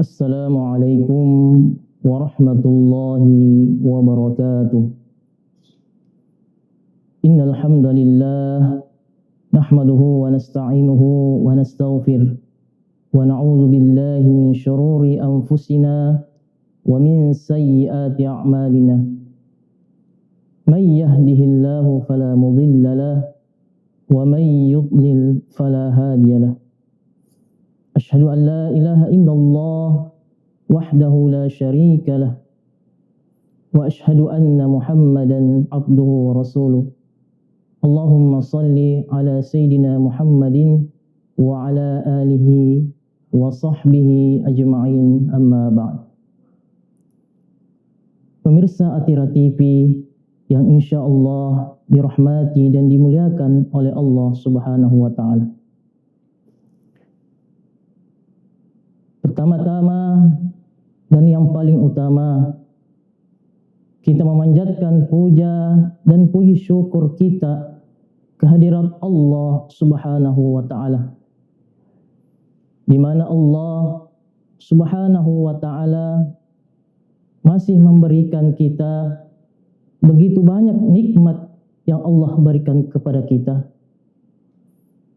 Assalamualaikum warahmatullahi wabarakatuh. Innal hamdalillah nahmaduhu wa nasta'inuhu wa nastaghfir wa na'udzu billahi min shururi anfusina wa min sayyiati a'malina. May yahdihillahu fala mudilla lahu wa may yudlil fala hadiya lahu. Asyhadu an la ilaha illallah wahdahu la syarika lah wa asyhadu anna Muhammadan abduhu wa rasuluh. Allahumma salli ala sayyidina Muhammadin wa ala alihi wa sahbihi ajma'in, amma ba'd. Pemirsa Atira TV yang insyaallah dirahmati dan dimuliakan oleh Allah Subhanahu wa taala. Pertama-tama dan yang paling utama, kita memanjatkan puja dan puji syukur kita kehadirat Allah Subhanahu wa taala, di mana Allah Subhanahu wa taala masih memberikan kita begitu banyak nikmat yang Allah berikan kepada kita.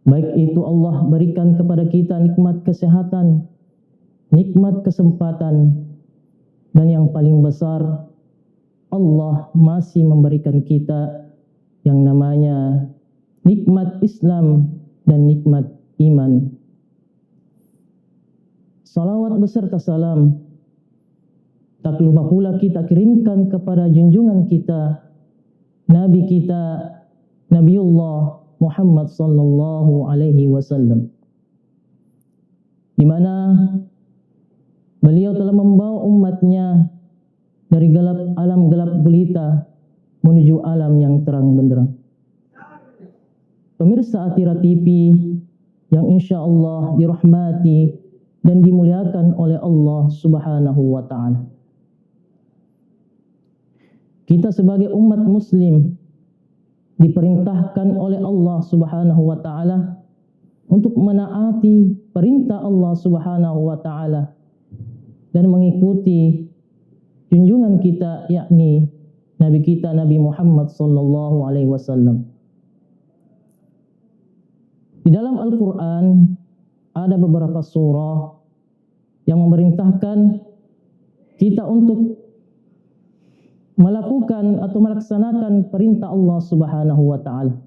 Baik itu Allah berikan kepada kita nikmat kesehatan, nikmat kesempatan, dan yang paling besar, Allah masih memberikan kita yang namanya nikmat Islam dan nikmat iman. Salawat beserta salam tak lupa pula kita kirimkan kepada junjungan kita, Nabi kita, Nabiullah Muhammad sallallahu alaihi wasallam, di mana beliau telah membawa umatnya dari alam gelap gulita menuju alam yang terang benderang. Pemirsa Atira TV yang insyaallah dirahmati dan dimuliakan oleh Allah Subhanahu wa taala. Kita sebagai umat muslim diperintahkan oleh Allah Subhanahu wa taala untuk menaati perintah Allah Subhanahu wa taala dan mengikuti junjungan kita, yakni Nabi kita Nabi Muhammad sallallahu alaihi wasallam. Di dalam Al-Quran ada beberapa surah yang memerintahkan kita untuk melakukan atau melaksanakan perintah Allah Subhanahu wa taala.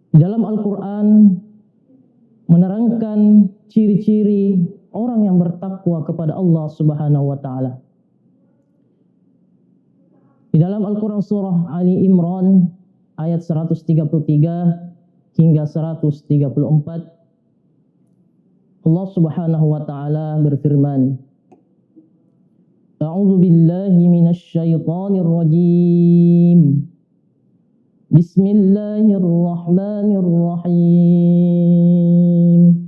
Di dalam Al-Quran menerangkan ciri-ciri orang yang bertakwa kepada Allah Subhanahu wa taala. Di dalam Al-Quran surah Ali Imran ayat 133 hingga 134, Allah Subhanahu wa taala berfirman, A'udzu billahi minasy syaithanir rajim. Bismillahirrahmanirrahim.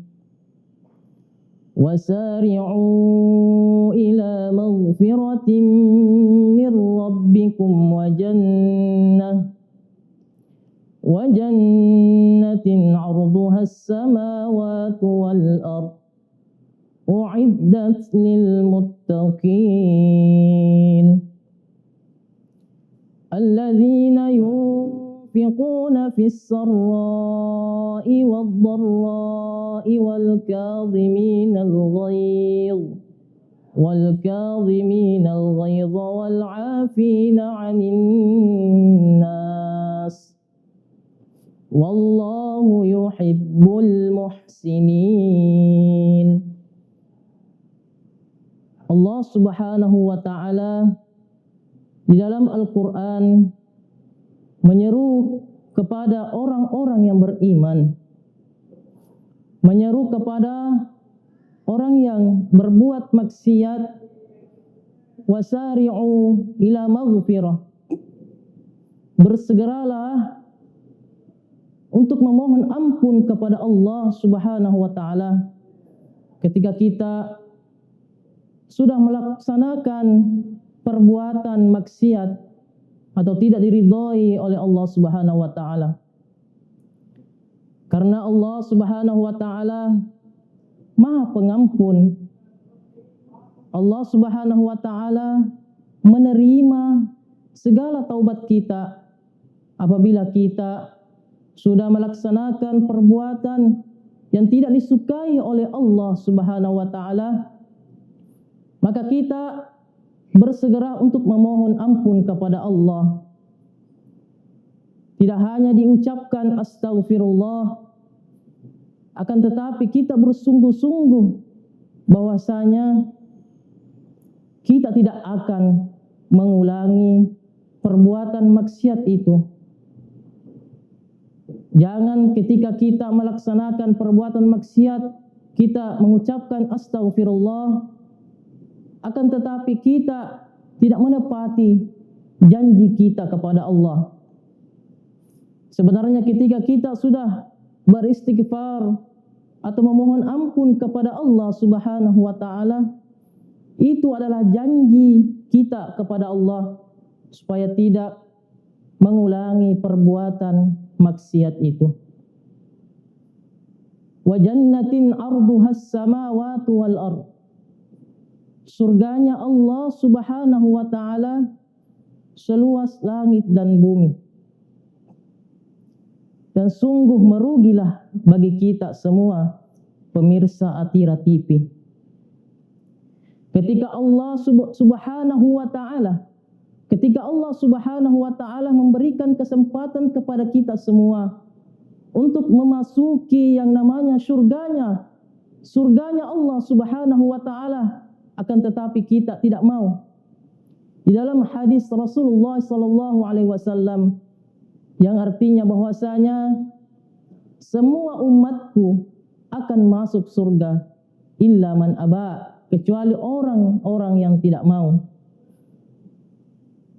وسارعوا إلى مغفرة من ربكم وجنة عرضها السماوات والأرض أعدت للمتقين الذين ينفقون في السراء والضراء والكاظمين الغيظ والعافين عن الناس والله يحب المحسنين. Allah Subhanahu wa taala di dalam Al-Quran menyeru kepada orang-orang yang beriman, menyeru kepada orang yang berbuat maksiat, wasari'u ila maghfirah, bersegeralah untuk memohon ampun kepada Allah Subhanahu wa taala ketika kita sudah melaksanakan perbuatan maksiat atau tidak diridhai oleh Allah Subhanahu wa taala. Karena Allah Subhanahu wa taala Maha Pengampun. Allah Subhanahu wa taala menerima segala taubat kita apabila kita sudah melaksanakan perbuatan yang tidak disukai oleh Allah Subhanahu wa taala, maka kita bersegera untuk memohon ampun kepada Allah. Tidak hanya diucapkan astaghfirullah, akan tetapi kita bersungguh-sungguh bahwasanya kita tidak akan mengulangi perbuatan maksiat itu. Jangan ketika kita melaksanakan perbuatan maksiat kita mengucapkan astaghfirullah, akan tetapi kita tidak menepati janji kita kepada Allah. Sebenarnya ketika kita sudah beristighfar atau memohon ampun kepada Allah Subhanahu wa taala, itu adalah janji kita kepada Allah supaya tidak mengulangi perbuatan maksiat itu. Wa jannatin arduhas samawati wal ard. Surganya Allah Subhanahu wa taala seluas langit dan bumi. Dan sungguh merugilah bagi kita semua pemirsa Atira TV ketika Allah Subhanahu wa taala memberikan kesempatan kepada kita semua untuk memasuki yang namanya surganya Allah Subhanahu wa taala, akan tetapi kita tidak mau. Di dalam hadis Rasulullah sallallahu alaihi wasallam yang artinya bahwasanya semua umatku akan masuk surga illa man aba, kecuali orang-orang yang tidak mau.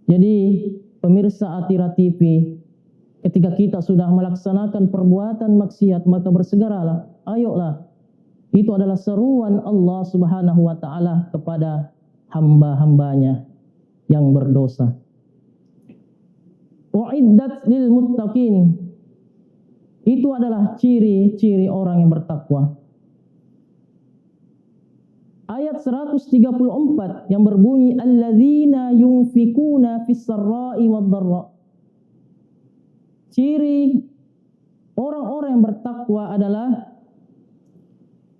Jadi pemirsa Atira TV, ketika kita sudah melaksanakan perbuatan maksiat maka bersegeralah, ayolah. Itu adalah seruan Allah Subhanahu wa taala kepada hamba-hambanya yang berdosa. Uiddat lil muttaqin. Itu adalah ciri-ciri orang yang bertakwa. Ayat 134 yang berbunyi alladzina yunfikuna fis sarra'i wad dharra. Ciri orang-orang yang bertakwa adalah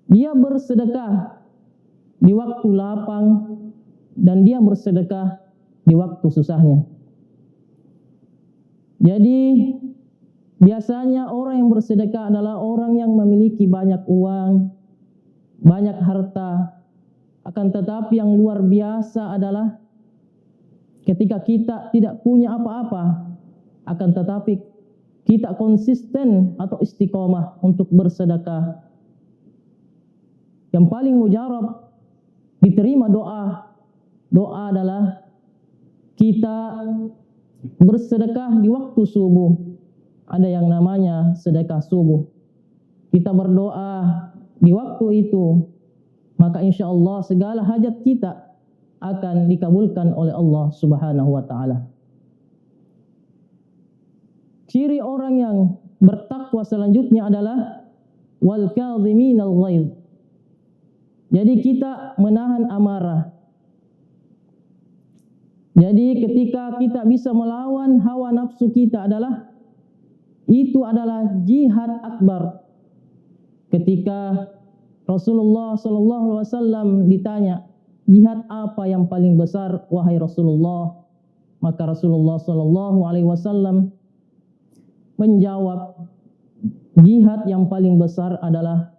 dia bersedekah di waktu lapang dan dia bersedekah di waktu susahnya. Jadi biasanya orang yang bersedekah adalah orang yang memiliki banyak uang, banyak harta. Akan tetapi yang luar biasa adalah ketika kita tidak punya apa-apa, akan tetapi kita konsisten atau istiqomah untuk bersedekah. Yang paling mujarab diterima doa adalah kita bersedekah di waktu subuh. Ada yang namanya sedekah subuh. Kita berdoa di waktu itu, maka insya Allah segala hajat kita akan dikabulkan oleh Allah Subhanahu wa taala. Ciri orang yang bertakwa selanjutnya adalah wal kadhiminal ghaidh. Jadi kita menahan amarah. Jadi ketika kita bisa melawan hawa nafsu kita itu adalah jihad akbar. Ketika Rasulullah sallallahu alaihi wasallam ditanya, jihad apa yang paling besar wahai Rasulullah? Maka Rasulullah sallallahu alaihi wasallam menjawab, jihad yang paling besar adalah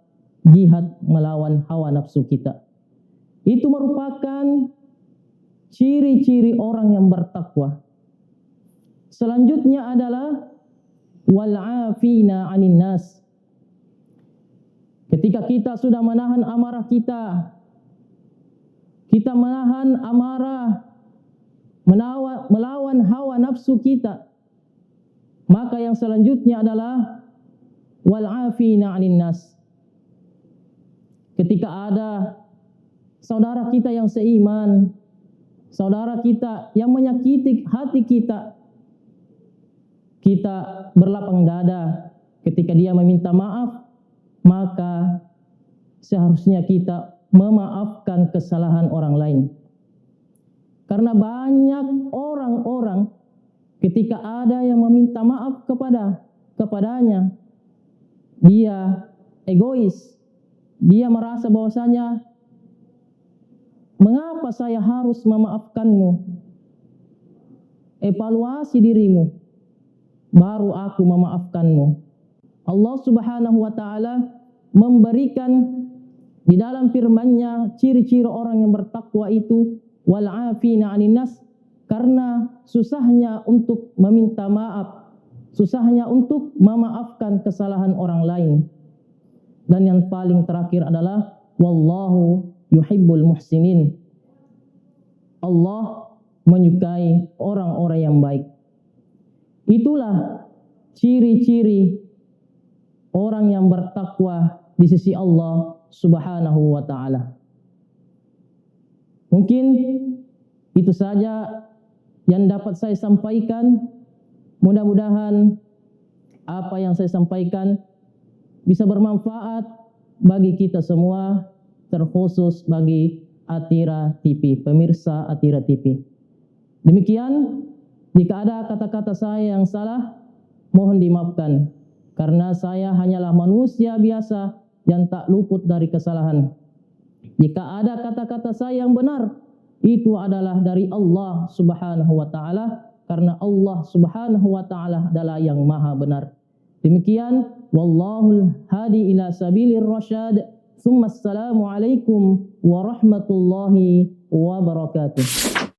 jihad melawan hawa nafsu kita. Itu merupakan ciri-ciri orang yang bertakwa. Selanjutnya adalah wal'afina 'anil nas. Ketika kita sudah menahan amarah kita menahan amarah, melawan hawa nafsu kita, maka yang selanjutnya adalah wal'afina 'anil nas. Ketika ada saudara kita yang seiman, saudara kita yang menyakiti hati kita, kita berlapang dada ketika dia meminta maaf, maka seharusnya kita memaafkan kesalahan orang lain. Karena banyak orang-orang ketika ada yang meminta maaf kepadanya, dia egois. Dia merasa bahwasanya, mengapa saya harus memaafkanmu? Evaluasi dirimu, baru aku memaafkanmu. Allah Subhanahu wa Ta'ala memberikan di dalam firman-Nya ciri-ciri orang yang bertakwa itu, wal 'afina 'anil nas, karena susahnya untuk meminta maaf, susahnya untuk memaafkan kesalahan orang lain. Dan yang paling terakhir adalah wallahu yuhibbul muhsinin. Allah menyukai orang-orang yang baik. Itulah ciri-ciri orang yang bertakwa di sisi Allah Subhanahu wa Ta'ala. Mungkin itu saja yang dapat saya sampaikan. Mudah-mudahan apa yang saya sampaikan bisa bermanfaat bagi kita semua, terkhusus bagi Atira TV, pemirsa Atira TV. Demikian, jika ada kata-kata saya yang salah, mohon dimaafkan. Karena saya hanyalah manusia biasa yang tak luput dari kesalahan. Jika ada kata-kata saya yang benar, itu adalah dari Allah Subhanahu wa Ta'ala, karena Allah Subhanahu wa Ta'ala adalah yang maha benar. Demikian, wallahul hadi ila sabilir rasyad. Assalamualaikum warahmatullahi wabarakatuh.